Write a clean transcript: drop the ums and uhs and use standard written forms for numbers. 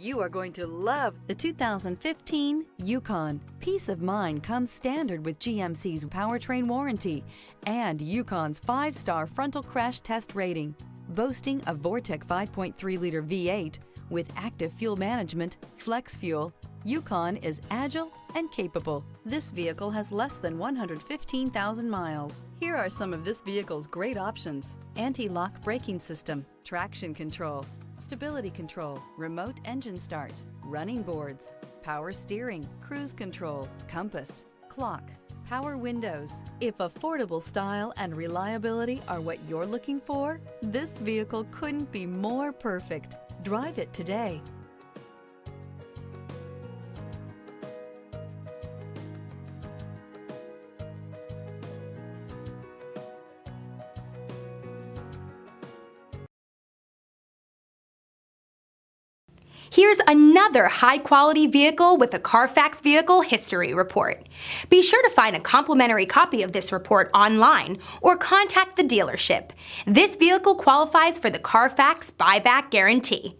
You are going to love the 2015 Yukon. Peace of mind comes standard with GMC's powertrain warranty and Yukon's 5-star frontal crash test rating. Boasting a Vortec 5.3-liter V8 with active fuel management, flex fuel, Yukon is agile and capable. This vehicle has less than 115,000 miles. Here are some of this vehicle's great options: anti-lock braking system, traction control, stability control, remote engine start, running boards, power steering, cruise control, compass, clock, power windows. If affordable style and reliability are what you're looking for, this vehicle couldn't be more perfect. Drive it today. Here's another high-quality vehicle with a Carfax Vehicle History Report. Be sure to find a complimentary copy of this report online or contact the dealership. This vehicle qualifies for the Carfax Buyback Guarantee.